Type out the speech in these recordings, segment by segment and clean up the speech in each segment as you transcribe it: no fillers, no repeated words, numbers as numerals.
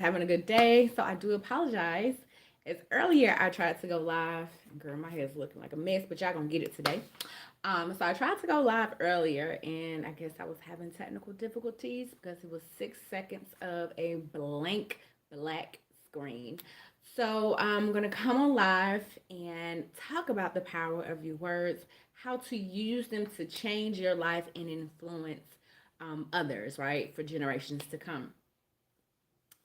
having a good day. So I do apologize. As earlier I tried to go live. Girl, my hair's looking like a mess, but y'all gonna get it today. So I tried to go live earlier, and I guess I was having technical difficulties because it was 6 seconds of a blank black screen. So I'm gonna come on live and talk about the power of your words, how to use them to change your life and influence others, right, for generations to come.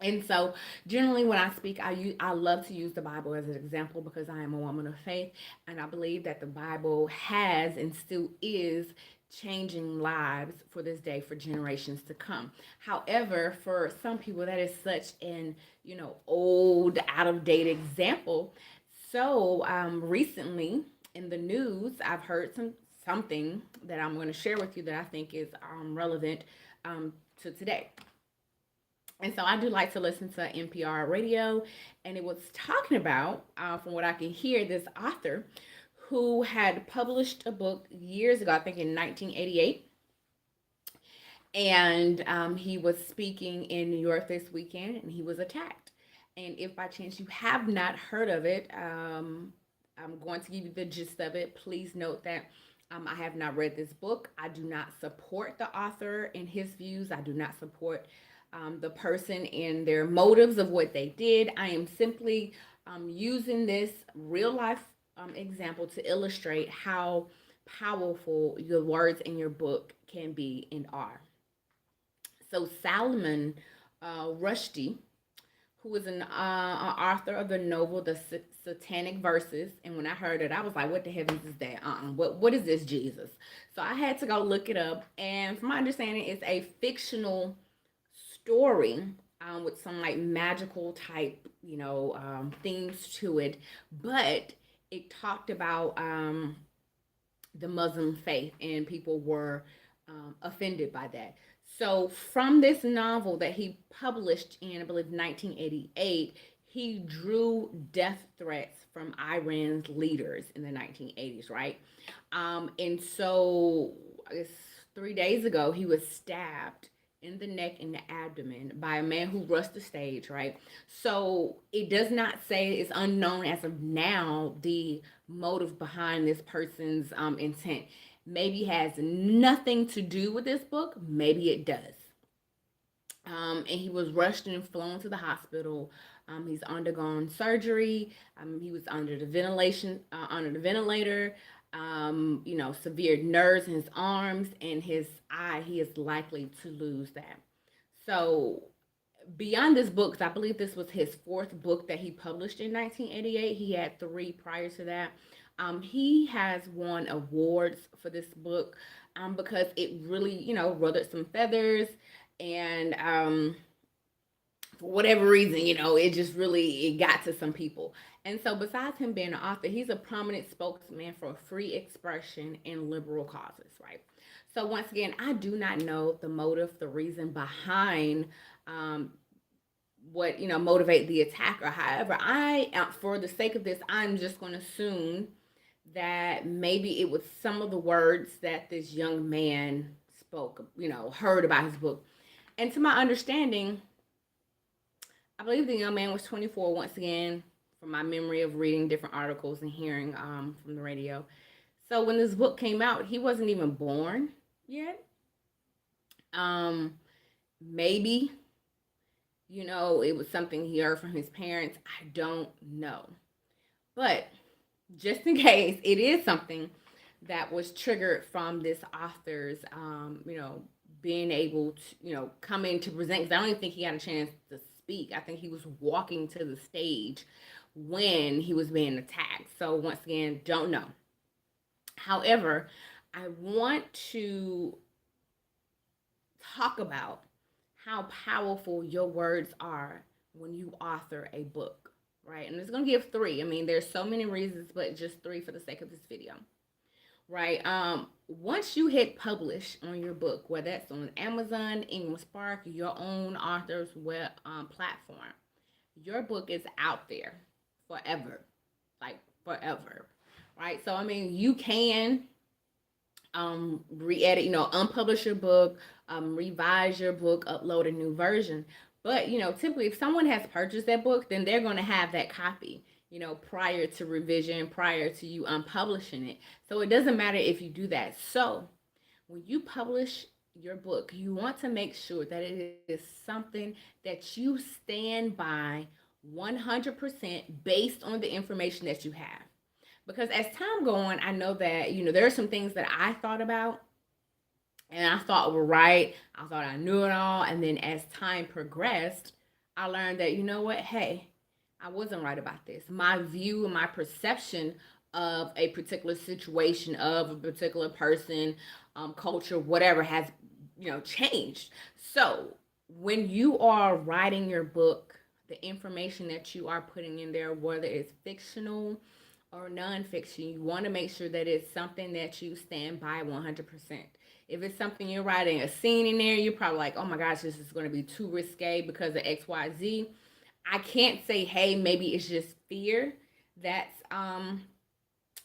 And so, generally, when I speak, I love to use the Bible as an example because I am a woman of faith, and I believe that the Bible has and still is changing lives for this day for generations to come. However, for some people, that is such an old, out of date example. So, recently in the news, I've heard something that I'm going to share with you that I think is relevant to today. And so I do like to listen to NPR radio, and it was talking about, from what I can hear, this author who had published a book years ago, I think in 1988, and he was speaking in New York this weekend, and he was attacked. And if by chance you have not heard of it, I'm going to give you the gist of it. Please note that I have not read this book. I do not support the author in his views. I do not support the person in their motives of what they did. I am simply using this real life example to illustrate how powerful your words in your book can be and are. So Salman Rushdie, who was an author of the novel The Satanic Verses. And when I heard it, I was like, what the heavens is that? What is this, Jesus? So I had to go look it up. And from my understanding, it's a fictional story with some like magical type, themes to it. But it talked about the Muslim faith, and people were offended by that. So, from this novel that he published in, I believe, 1988, he drew death threats from Iran's leaders in the 1980s, right? And so, I guess 3 days ago, he was stabbed in the neck and the abdomen by a man who rushed the stage, right? So it does not say, it's unknown as of now the motive behind this person's intent. Maybe has nothing to do with this book, maybe it does. And he was rushed and flown to the hospital. He's undergone surgery. He was under the ventilator. Severe nerves in his arms and his eye. He is likely to lose that. So, beyond this book, 'cause I believe this was his fourth book that he published in 1988. He had three prior to that. He has won awards for this book because it really, ruffled some feathers, and for whatever reason, it just really it got to some people. And so, besides him being an author, he's a prominent spokesman for free expression and liberal causes, right? So, once again, I do not know the motive, the reason behind what motivate the attacker. However, for the sake of this, I'm just going to assume that maybe it was some of the words that this young man spoke, heard about his book. And to my understanding, I believe the young man was 24 once again, from my memory of reading different articles and hearing from the radio. So when this book came out, he wasn't even born yet. Maybe, it was something he heard from his parents. I don't know. But just in case it is something that was triggered from this author's, being able to, come in to present, because I don't even think he got a chance to speak. I think he was walking to the stage when he was being attacked. So once again, don't know. However, I want to talk about how powerful your words are when you author a book, right? And it's going to give three. I mean, there's so many reasons, but just three for the sake of this video, right? Once you hit publish on your book, whether that's on Amazon, Ingram Spark, your own author's web platform, your book is out there forever, like forever, right? So I mean, you can re-edit, unpublish your book, revise your book, upload a new version. But, typically if someone has purchased that book, then they're going to have that copy, prior to revision, prior to you unpublishing it. So it doesn't matter if you do that. So when you publish your book, you want to make sure that it is something that you stand by 100% based on the information that you have. Because as time go on, I know that, there are some things that I thought about and I thought were right. I thought I knew it all. And then as time progressed, I learned that, what? Hey, I wasn't right about this. My view and my perception of a particular situation, of a particular person, culture, whatever, has, changed. So when you are writing your book, the information that you are putting in there, whether it's fictional or nonfiction, you want to make sure that it's something that you stand by 100%. If it's something you're writing a scene in there, you're probably like, oh my gosh, this is going to be too risque because of XYZ. I can't say, hey, maybe it's just fear that's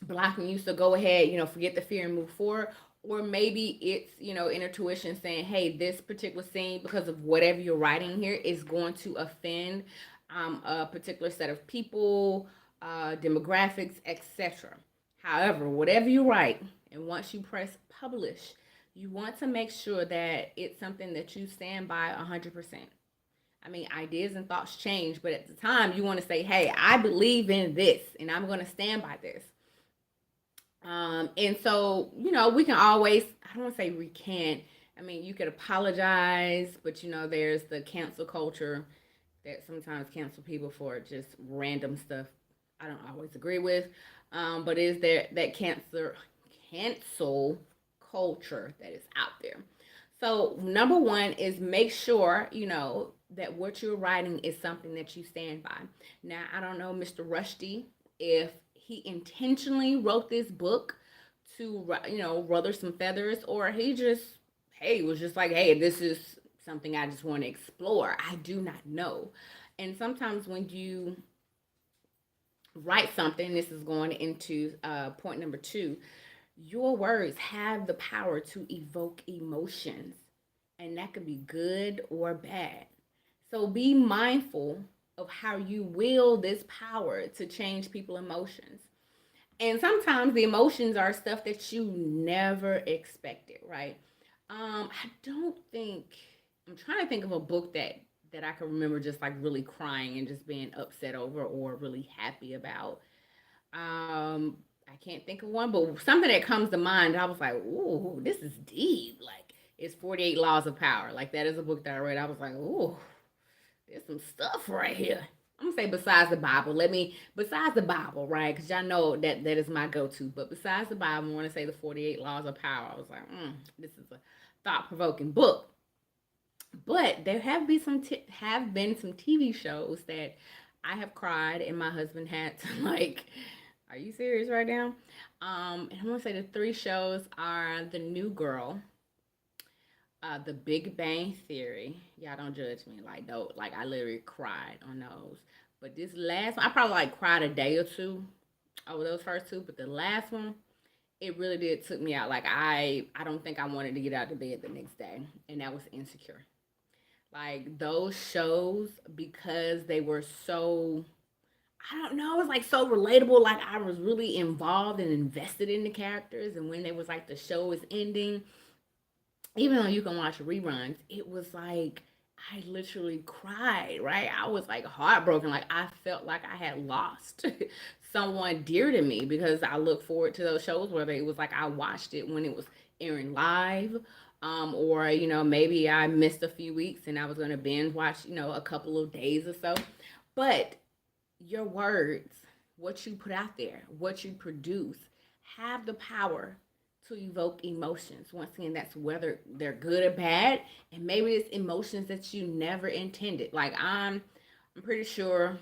blocking you. So go ahead, forget the fear and move forward. Or maybe it's, inner tuition saying, hey, this particular scene, because of whatever you're writing here, is going to offend a particular set of people, demographics, etc. However, whatever you write, and once you press publish, you want to make sure that it's something that you stand by 100%. I mean, ideas and thoughts change, but at the time, you want to say, hey, I believe in this, and I'm going to stand by this. And so, we can always, I don't want to say recant. I mean, you could apologize, but, there's the cancel culture that sometimes cancel people for just random stuff I don't always agree with. But is there that cancel culture that is out there? So number one is make sure that what you're writing is something that you stand by. Now I don't know Mr. Rushdie if he intentionally wrote this book to ruther some feathers, or he just was just like, hey, this is something I just want to explore. I do not know. And sometimes when you write something, this is going into point number two, your words have the power to evoke emotions, and that could be good or bad. So be mindful of how you wield this power to change people's emotions. And sometimes the emotions are stuff that you never expected, right? I don't think I'm trying to think of a book that I can remember just like really crying and just being upset over or really happy about. I can't think of one, but something that comes to mind, I was like, "Ooh, this is deep." Like, it's 48 Laws of Power. Like, that is a book that I read. I was like, "Ooh, there's some stuff right here." I'm gonna say besides the Bible. Besides the Bible, right? Because y'all know that is my go-to. But besides the Bible, I want to say the 48 Laws of Power. I was like, this is a thought-provoking book. But there have been some TV shows that I have cried, and my husband had to like. Are you serious right now? And I'm gonna say the three shows are The New Girl, The Big Bang Theory. Y'all don't judge me. Like, don't like I literally cried on those. But this last one, I probably like cried a day or two over those first two. But the last one, it really did took me out. Like, I don't think I wanted to get out of bed the next day, and that was Insecure. Like, those shows, because they were so, I don't know, it was like so relatable. Like, I was really involved and invested in the characters. And when they was like the show is ending, even though you can watch reruns, it was like I literally cried, right? I was like heartbroken. Like, I felt like I had lost someone dear to me, because I look forward to those shows, whether it was like I watched it when it was airing live, or maybe I missed a few weeks and I was gonna binge watch a couple of days or so. But your words, what you put out there, what you produce, have the power to evoke emotions. Once again, that's whether they're good or bad, and maybe it's emotions that you never intended. Like, I'm pretty sure,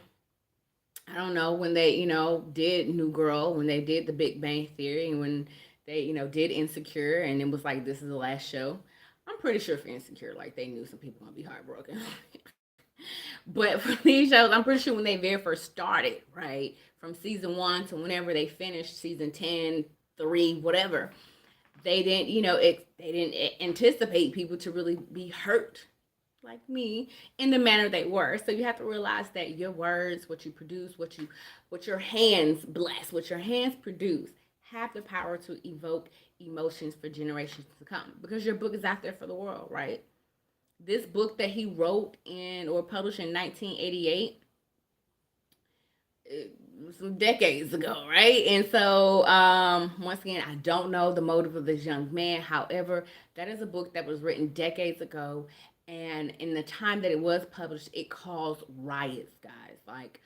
I don't know, when they did New Girl, when they did The Big Bang Theory, and when they did Insecure, and it was like, this is the last show. I'm pretty sure for Insecure, like, they knew some people gonna be heartbroken. But for these shows, I'm pretty sure when they very first started, right, from season one to whenever they finished season 10, 3, whatever, they didn't, they didn't anticipate people to really be hurt. like me in the manner they were. So you have to realize that your words, what you produce, what your hands bless, what your hands produce, have the power to evoke emotions for generations to come. Because your book is out there for the world, right? This book that he wrote in or published in 1988, some decades ago, right? And so, once again, I don't know the motive of this young man. However, that is a book that was written decades ago, and in the time that it was published, it caused riots, guys. Like,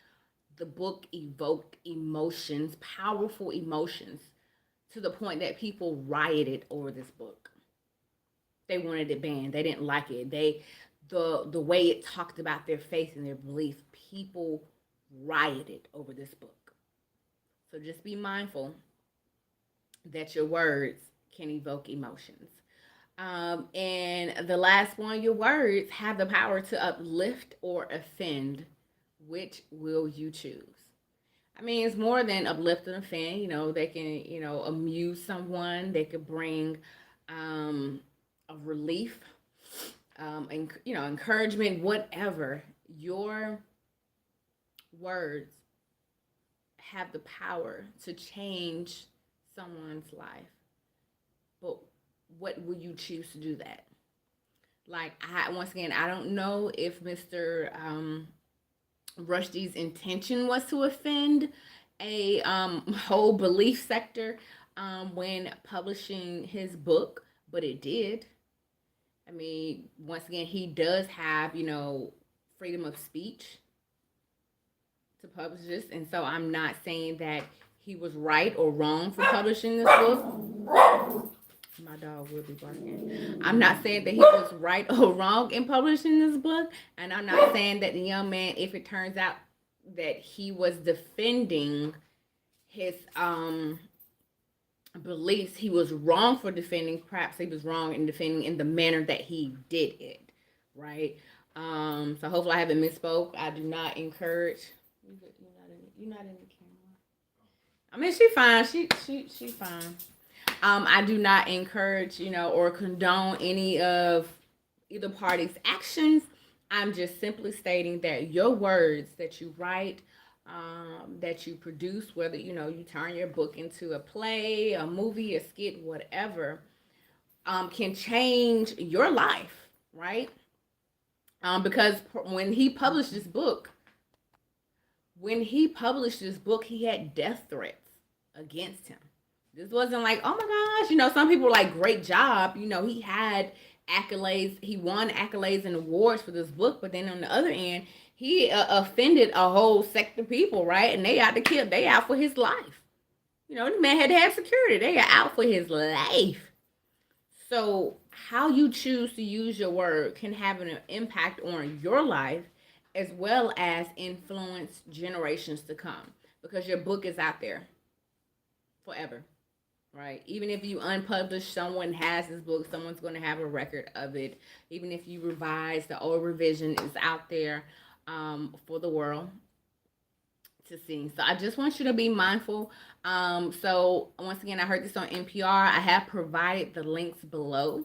the book evoked emotions, powerful emotions, to the point that people rioted over this book. They wanted it banned. They didn't like it. The way it talked about their faith and their beliefs, people rioted over this book. So just be mindful that your words can evoke emotions. And the last one, your words have the power to uplift or offend. Which will you choose? I mean, it's more than uplift and offend. You know, they can, amuse someone. They could bring a relief, and encouragement, whatever. Your words have the power to change someone's life. But what will you choose to do that? Like, once again, I don't know if Mr. Rushdie's intention was to offend a whole belief sector when publishing his book, but it did. I mean, once again, he does have, freedom of speech to publish this, and so I'm not saying that he was right or wrong for publishing this book. My dog will be barking. I'm not saying that he was right or wrong in publishing this book, and I'm not saying that the young man, if it turns out that he was defending his beliefs, he was wrong for defending. Perhaps he was wrong in defending in the manner that he did it, right? So hopefully I haven't misspoke. I do not encourage. You're not in the camera. I mean, she's fine. She's fine. I do not encourage, or condone any of either party's actions. I'm just simply stating that your words that you write, that you produce, whether you turn your book into a play, a movie, a skit, whatever, can change your life, right? Because when he published this book, he had death threats against him. This wasn't like, oh my gosh, some people were like, great job. He had accolades. He won accolades and awards for this book. But then on the other end, he offended a whole sect of people, right? And they out to kill. They out for his life. The man had to have security. They are out for his life. So how you choose to use your word can have an impact on your life as well as influence generations to come, because your book is out there forever. Right. Even if you unpublish, someone has this book, someone's going to have a record of it. Even if you revise, the old revision is out there for the world to see. So I just want you to be mindful. So once again, I heard this on NPR. I have provided the links below.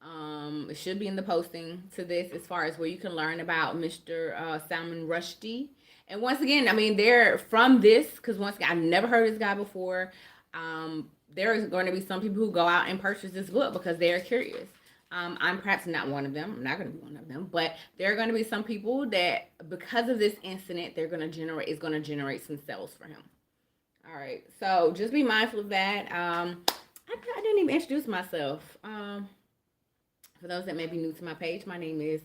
It should be in the posting to this, as far as where you can learn about Mr. Salman Rushdie. And once again, I mean, they're from this, because once again, I've never heard of this guy before. There is going to be some people who go out and purchase this book because they are curious. I'm perhaps not one of them. I'm not going to be one of them, but there are going to be some people that, because of this incident, is going to generate some sales for him. All right, so just be mindful of that. I didn't even introduce myself. For those that may be new to my page, my name is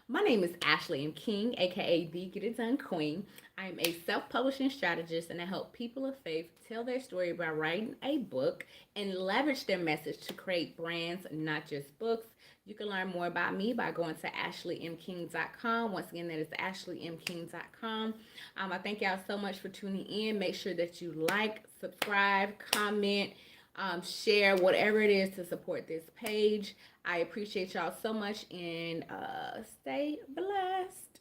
my name is Ashley M. King, aka the Get It Done Queen. I am a self-publishing strategist, and I help people of faith tell their story by writing a book and leverage their message to create brands, not just books. You can learn more about me by going to ashleymking.com. Once again, that is ashleymking.com. I thank y'all so much for tuning in. Make sure that you like, subscribe, comment, share, whatever it is to support this page. I appreciate y'all so much, and stay blessed.